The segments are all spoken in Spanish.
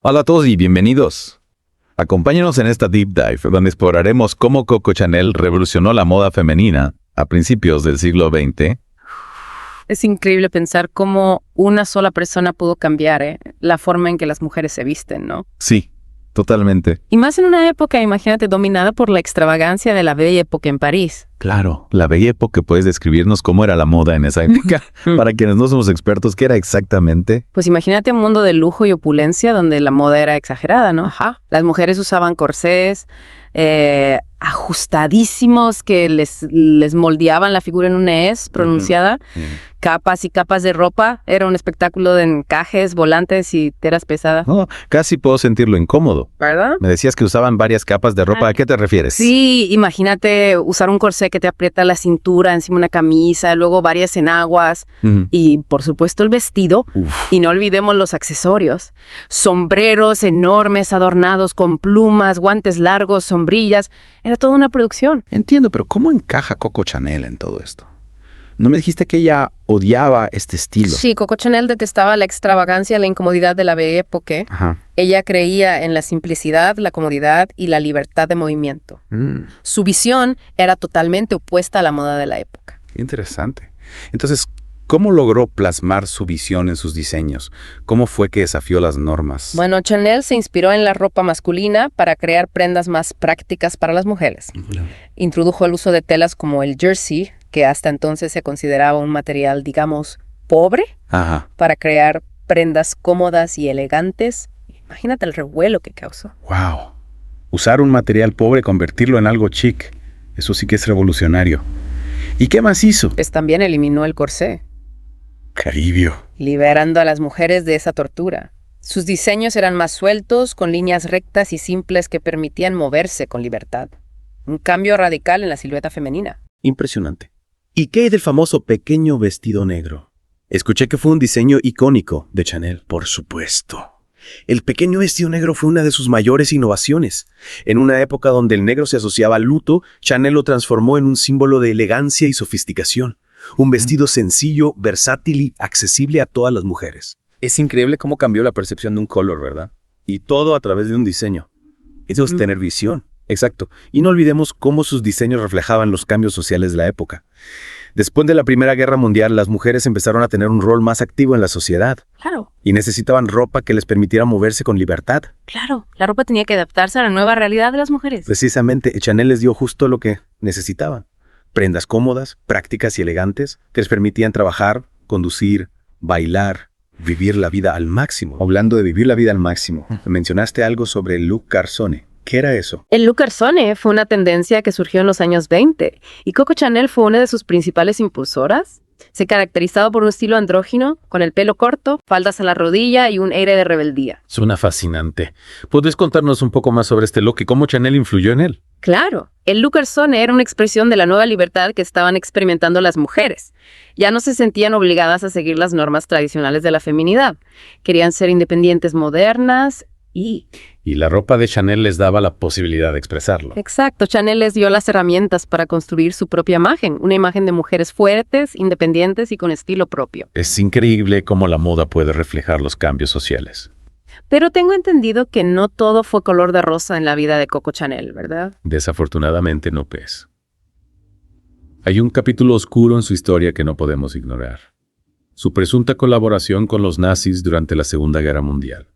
Hola a todos y bienvenidos. Acompáñenos en esta Deep Dive, donde exploraremos cómo Coco Chanel revolucionó la moda femenina a principios del siglo XX. Es increíble pensar cómo una sola persona pudo cambiar la forma en que las mujeres se visten, ¿no? Sí, totalmente. Y más en una época, imagínate, dominada por la extravagancia de la Belle Époque en París. Claro, la Belle Époque. ¿Puedes describirnos cómo era la moda en esa época? Para quienes no somos expertos, ¿qué era exactamente? Pues imagínate un mundo de lujo y opulencia donde la moda era exagerada, ¿no? Ajá. Las mujeres usaban corsés ajustadísimos que les moldeaban la figura en una S pronunciada. Capas y capas de ropa. Era un espectáculo de encajes, volantes y telas pesadas. No, casi puedo sentirlo incómodo. ¿Verdad? Me decías que usaban varias capas de ropa. ¿A qué te refieres? Sí, imagínate usar un corsé que te aprieta la cintura encima de una camisa, luego varias enaguas y, por supuesto, el vestido. Uf. Y no olvidemos los accesorios. Sombreros enormes adornados con plumas, guantes largos, sombrillas. Era toda una producción. Entiendo, pero ¿cómo encaja Coco Chanel en todo esto? ¿No me dijiste que ella odiaba este estilo? Sí, Coco Chanel detestaba la extravagancia, la incomodidad de la Belle Époque. Ajá. Ella creía en la simplicidad, la comodidad y la libertad de movimiento. Su visión era totalmente opuesta a la moda de la época. Interesante. Entonces, ¿cómo logró plasmar su visión en sus diseños? ¿Cómo fue que desafió las normas? Bueno, Chanel se inspiró en la ropa masculina para crear prendas más prácticas para las mujeres. Introdujo el uso de telas como el jersey, que hasta entonces se consideraba un material, digamos, pobre, Ajá. para crear prendas cómodas y elegantes. Imagínate el revuelo que causó. Wow. Usar un material pobre, convertirlo en algo chic. Eso sí que es revolucionario. ¿Y qué más hizo? Pues también eliminó el corsé, ¡Qué alivio! liberando a las mujeres de esa tortura. Sus diseños eran más sueltos, con líneas rectas y simples que permitían moverse con libertad. Un cambio radical en la silueta femenina. Impresionante. ¿Y qué hay del famoso pequeño vestido negro? Escuché que fue un diseño icónico de Chanel. Por supuesto. El pequeño vestido negro fue una de sus mayores innovaciones. En una época donde el negro se asociaba al luto, Chanel lo transformó en un símbolo de elegancia y sofisticación. Un vestido sencillo, versátil y accesible a todas las mujeres. Es increíble cómo cambió la percepción de un color, ¿verdad? Y todo a través de un diseño. Eso es tener visión. Exacto. Y no olvidemos cómo sus diseños reflejaban los cambios sociales de la época. Después de la Primera Guerra Mundial, las mujeres empezaron a tener un rol más activo en la sociedad. Claro, Y necesitaban ropa que les permitiera moverse con libertad. claro. La ropa tenía que adaptarse a la nueva realidad de las mujeres. Precisamente, Chanel les dio justo lo que necesitaban. Prendas cómodas, prácticas y elegantes que les permitían trabajar, conducir, bailar, vivir la vida al máximo. Hablando de vivir la vida al máximo, mencionaste algo sobre el look garçonne. ¿Qué era eso? El look garçonne fue una tendencia que surgió en los años 20 y Coco Chanel fue una de sus principales impulsoras. Se caracterizaba por un estilo andrógino, con el pelo corto, faldas a la rodilla y un aire de rebeldía. Suena fascinante. ¿Puedes contarnos un poco más sobre este look y cómo Chanel influyó en él? Claro, el look garçonne era una expresión de la nueva libertad que estaban experimentando las mujeres. Ya no se sentían obligadas a seguir las normas tradicionales de la feminidad. Querían ser independientes modernas y... Y la ropa de Chanel les daba la posibilidad de expresarlo. Exacto, Chanel les dio las herramientas para construir su propia imagen, una imagen de mujeres fuertes, independientes y con estilo propio. Es increíble cómo la moda puede reflejar los cambios sociales. Pero tengo entendido que no todo fue color de rosa en la vida de Coco Chanel, ¿verdad? Desafortunadamente no, pues. Hay un capítulo oscuro en su historia que no podemos ignorar. Su presunta colaboración con los nazis durante la Segunda Guerra Mundial.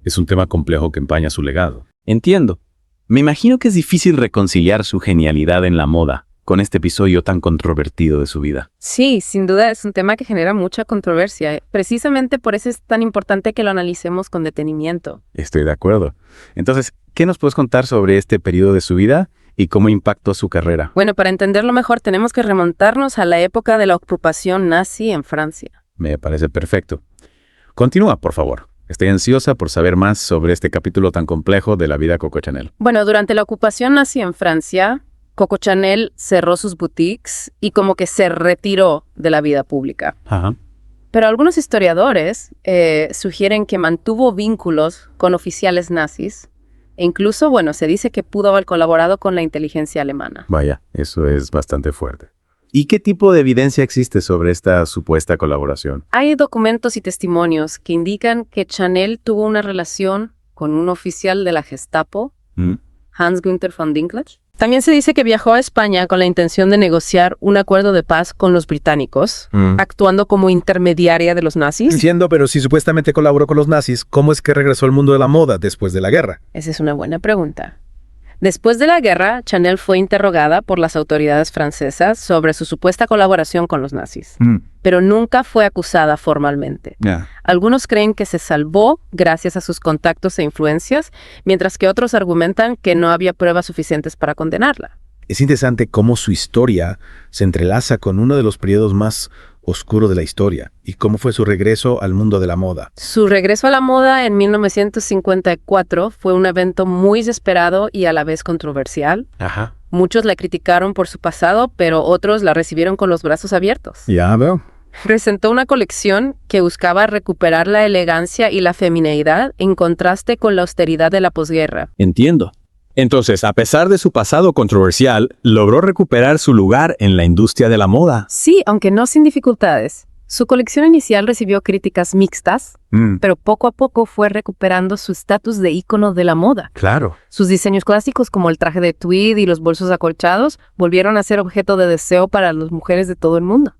Es un tema complejo que empaña su legado. Entiendo. Me imagino que es difícil reconciliar su genialidad en la moda con este episodio tan controvertido de su vida. Sí, sin duda es un tema que genera mucha controversia. Precisamente por eso es tan importante que lo analicemos con detenimiento. Estoy de acuerdo. Entonces, ¿qué nos puedes contar sobre este periodo de su vida y cómo impactó su carrera? Bueno, para entenderlo mejor tenemos que remontarnos a la época de la ocupación nazi en Francia. Me parece perfecto. Continúa, por favor. Estoy ansiosa por saber más sobre este capítulo tan complejo de la vida de Coco Chanel. Bueno, durante la ocupación nazi en Francia, Coco Chanel cerró sus boutiques y como que se retiró de la vida pública. Ajá. Pero algunos historiadores sugieren que mantuvo vínculos con oficiales nazis e incluso, bueno, se dice que pudo haber colaborado con la inteligencia alemana. Vaya, eso es bastante fuerte. ¿Y qué tipo de evidencia existe sobre esta supuesta colaboración? Hay documentos y testimonios que indican que Chanel tuvo una relación con un oficial de la Gestapo, Hans-Günther von Dinklage. También se dice que viajó a España con la intención de negociar un acuerdo de paz con los británicos, actuando como intermediaria de los nazis. Entiendo, pero si supuestamente colaboró con los nazis, ¿cómo es que regresó al mundo de la moda después de la guerra? Esa es una buena pregunta. Después de la guerra, Chanel fue interrogada por las autoridades francesas sobre su supuesta colaboración con los nazis, pero nunca fue acusada formalmente. Algunos creen que se salvó gracias a sus contactos e influencias, mientras que otros argumentan que no había pruebas suficientes para condenarla. Es interesante cómo su historia se entrelaza con uno de los periodos más oscuros de la historia y cómo fue su regreso al mundo de la moda. Su regreso a la moda en 1954 fue un evento muy esperado y a la vez controversial. Muchos la criticaron por su pasado, pero otros la recibieron con los brazos abiertos. Ya veo. Presentó una colección que buscaba recuperar la elegancia y la femineidad en contraste con la austeridad de la posguerra. Entiendo. Entonces, a pesar de su pasado controversial, logró recuperar su lugar en la industria de la moda. Sí, aunque no sin dificultades. Su colección inicial recibió críticas mixtas, pero poco a poco fue recuperando su estatus de ícono de la moda. Claro. Sus diseños clásicos como el traje de tweed y los bolsos acolchados volvieron a ser objeto de deseo para las mujeres de todo el mundo.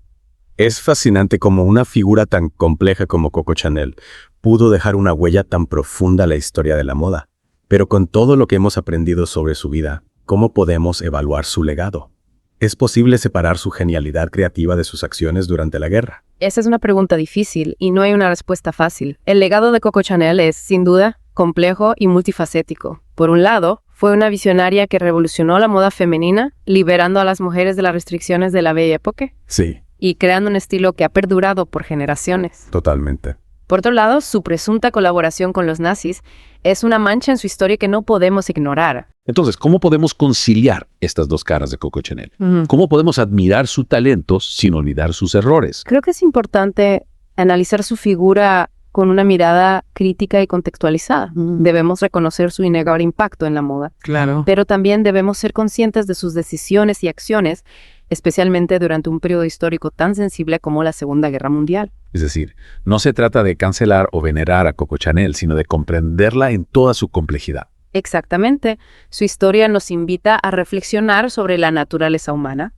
Es fascinante cómo una figura tan compleja como Coco Chanel pudo dejar una huella tan profunda en la historia de la moda. Pero con todo lo que hemos aprendido sobre su vida, ¿cómo podemos evaluar su legado? ¿Es posible separar su genialidad creativa de sus acciones durante la guerra? Esa es una pregunta difícil y no hay una respuesta fácil. El legado de Coco Chanel es, sin duda, complejo y multifacético. Por un lado, fue una visionaria que revolucionó la moda femenina, liberando a las mujeres de las restricciones de la Belle Époque. Sí. Y creando un estilo que ha perdurado por generaciones. Totalmente. Por otro lado, su presunta colaboración con los nazis es una mancha en su historia que no podemos ignorar. Entonces, ¿cómo podemos conciliar estas dos caras de Coco Chanel? ¿Cómo podemos admirar su talento sin olvidar sus errores? Creo que es importante analizar su figura con una mirada crítica y contextualizada. Debemos reconocer su innegable impacto en la moda. Claro. Pero también debemos ser conscientes de sus decisiones y acciones, especialmente durante un periodo histórico tan sensible como la Segunda Guerra Mundial. Es decir, no se trata de cancelar o venerar a Coco Chanel, sino de comprenderla en toda su complejidad. Exactamente. Su historia nos invita a reflexionar sobre la naturaleza humana,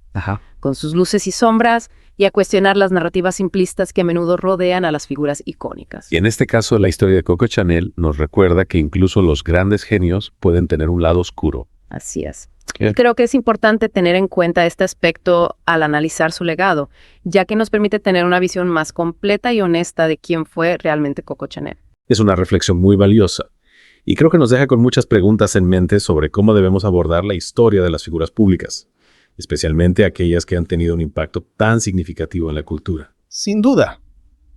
con sus luces y sombras, y a cuestionar las narrativas simplistas que a menudo rodean a las figuras icónicas. Y en este caso, la historia de Coco Chanel nos recuerda que incluso los grandes genios pueden tener un lado oscuro. Así es. Creo que es importante tener en cuenta este aspecto al analizar su legado, ya que nos permite tener una visión más completa y honesta de quién fue realmente Coco Chanel. Es una reflexión muy valiosa. Y creo que nos deja con muchas preguntas en mente sobre cómo debemos abordar la historia de las figuras públicas, especialmente aquellas que han tenido un impacto tan significativo en la cultura. Sin duda.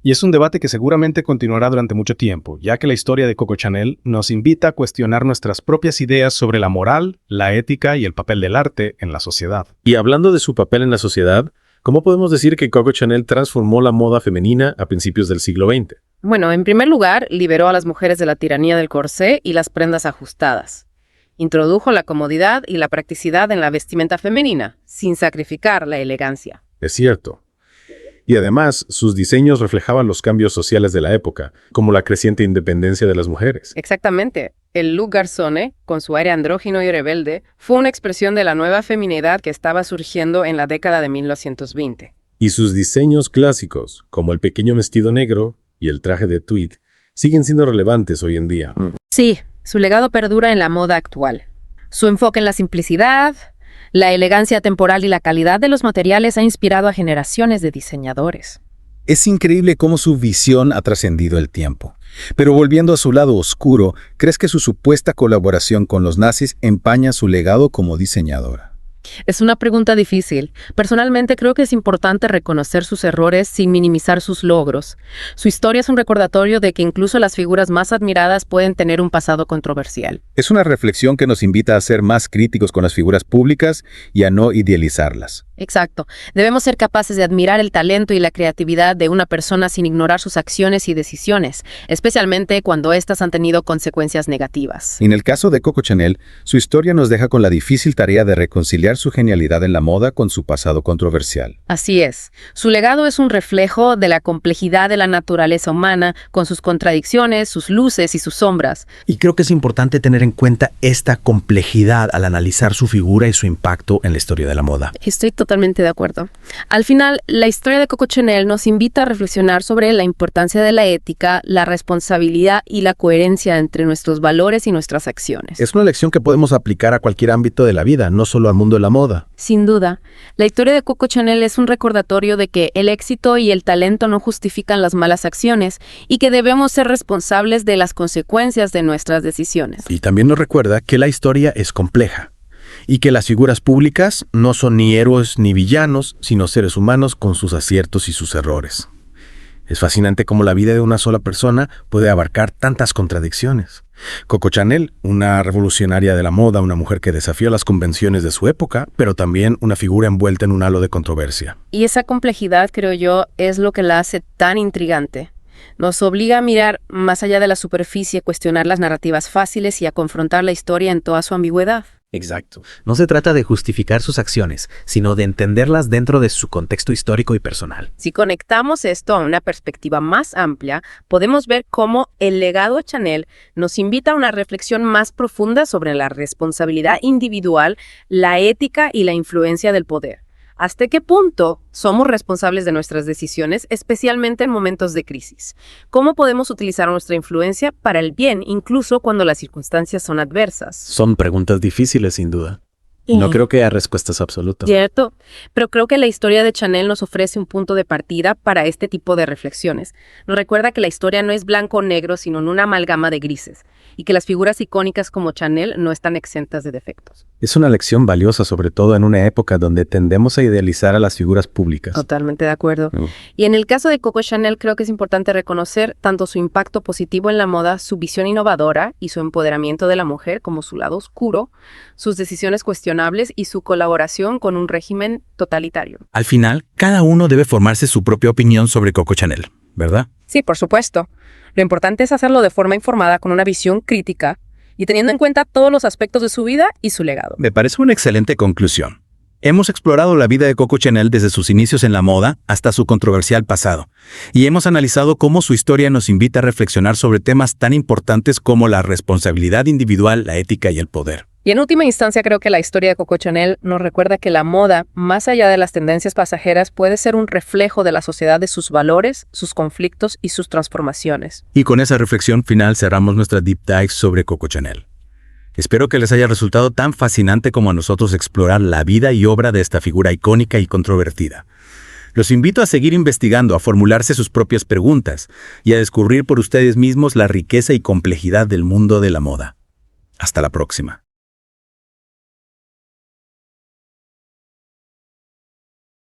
Y es un debate que seguramente continuará durante mucho tiempo, ya que la historia de Coco Chanel nos invita a cuestionar nuestras propias ideas sobre la moral, la ética y el papel del arte en la sociedad. Y hablando de su papel en la sociedad, ¿cómo podemos decir que Coco Chanel transformó la moda femenina a principios del siglo XX? Bueno, en primer lugar, liberó a las mujeres de la tiranía del corsé y las prendas ajustadas. Introdujo la comodidad y la practicidad en la vestimenta femenina, sin sacrificar la elegancia. Es cierto. Y además, sus diseños reflejaban los cambios sociales de la época, como la creciente independencia de las mujeres. Exactamente. El look garzone, con su aire andrógino y rebelde, fue una expresión de la nueva feminidad que estaba surgiendo en la década de 1920. Y sus diseños clásicos, como el pequeño vestido negro y el traje de tweed, siguen siendo relevantes hoy en día. Sí, su legado perdura en la moda actual. Su enfoque en la simplicidad, la elegancia temporal y la calidad de los materiales ha inspirado a generaciones de diseñadores. Es increíble cómo su visión ha trascendido el tiempo. Pero volviendo a su lado oscuro, ¿crees que su supuesta colaboración con los nazis empaña su legado como diseñadora? Es una pregunta difícil. Personalmente creo que es importante reconocer sus errores sin minimizar sus logros. Su historia es un recordatorio de que incluso las figuras más admiradas pueden tener un pasado controversial. Es una reflexión que nos invita a ser más críticos con las figuras públicas y a no idealizarlas. Exacto. Debemos ser capaces de admirar el talento y la creatividad de una persona sin ignorar sus acciones y decisiones, especialmente cuando éstas han tenido consecuencias negativas. En el caso de Coco Chanel, su historia nos deja con la difícil tarea de reconciliar reconciliar su genialidad en la moda con su pasado controversial. Así es. Su legado es un reflejo de la complejidad de la naturaleza humana, con sus contradicciones, sus luces y sus sombras. Y creo que es importante tener en cuenta esta complejidad al analizar su figura y su impacto en la historia de la moda. Estoy totalmente de acuerdo. Al final, la historia de Coco Chanel nos invita a reflexionar sobre la importancia de la ética, la responsabilidad y la coherencia entre nuestros valores y nuestras acciones. Es una lección que podemos aplicar a cualquier ámbito de la vida, no solo al mundo de la moda. Sin duda, la historia de Coco Chanel es un recordatorio de que el éxito y el talento no justifican las malas acciones y que debemos ser responsables de las consecuencias de nuestras decisiones. Y también nos recuerda que la historia es compleja y que las figuras públicas no son ni héroes ni villanos, sino seres humanos con sus aciertos y sus errores. Es fascinante cómo la vida de una sola persona puede abarcar tantas contradicciones. Coco Chanel, una revolucionaria de la moda, una mujer que desafió las convenciones de su época, pero también una figura envuelta en un halo de controversia. Y esa complejidad, creo yo, es lo que la hace tan intrigante. Nos obliga a mirar más allá de la superficie, cuestionar las narrativas fáciles y a confrontar la historia en toda su ambigüedad. Exacto. No se trata de justificar sus acciones, sino de entenderlas dentro de su contexto histórico y personal. Si conectamos esto a una perspectiva más amplia, podemos ver cómo el legado de Chanel nos invita a una reflexión más profunda sobre la responsabilidad individual, la ética y la influencia del poder. ¿Hasta qué punto somos responsables de nuestras decisiones, especialmente en momentos de crisis? ¿Cómo podemos utilizar nuestra influencia para el bien, incluso cuando las circunstancias son adversas? Son preguntas difíciles, sin duda. No creo que haya respuestas absolutas. Cierto, pero creo que la historia de Chanel nos ofrece un punto de partida para este tipo de reflexiones. Nos recuerda que la historia no es blanco o negro, sino una amalgama de grises, y que las figuras icónicas como Chanel no están exentas de defectos. Es una lección valiosa, sobre todo en una época donde tendemos a idealizar a las figuras públicas. Totalmente de acuerdo. Y en el caso de Coco Chanel, creo que es importante reconocer tanto su impacto positivo en la moda, su visión innovadora y su empoderamiento de la mujer, como su lado oscuro, sus decisiones cuestionables y su colaboración con un régimen totalitario. Al final, cada uno debe formarse su propia opinión sobre Coco Chanel, ¿verdad? Sí, por supuesto. Lo importante es hacerlo de forma informada, con una visión crítica y teniendo en cuenta todos los aspectos de su vida y su legado. Me parece una excelente conclusión. Hemos explorado la vida de Coco Chanel desde sus inicios en la moda hasta su controversial pasado, y hemos analizado cómo su historia nos invita a reflexionar sobre temas tan importantes como la responsabilidad individual, la ética y el poder. Y en última instancia, creo que la historia de Coco Chanel nos recuerda que la moda, más allá de las tendencias pasajeras, puede ser un reflejo de la sociedad, de sus valores, sus conflictos y sus transformaciones. Y con esa reflexión final cerramos nuestra Deep Dive sobre Coco Chanel. Espero que les haya resultado tan fascinante como a nosotros explorar la vida y obra de esta figura icónica y controvertida. Los invito a seguir investigando, a formularse sus propias preguntas y a descubrir por ustedes mismos la riqueza y complejidad del mundo de la moda. Hasta la próxima.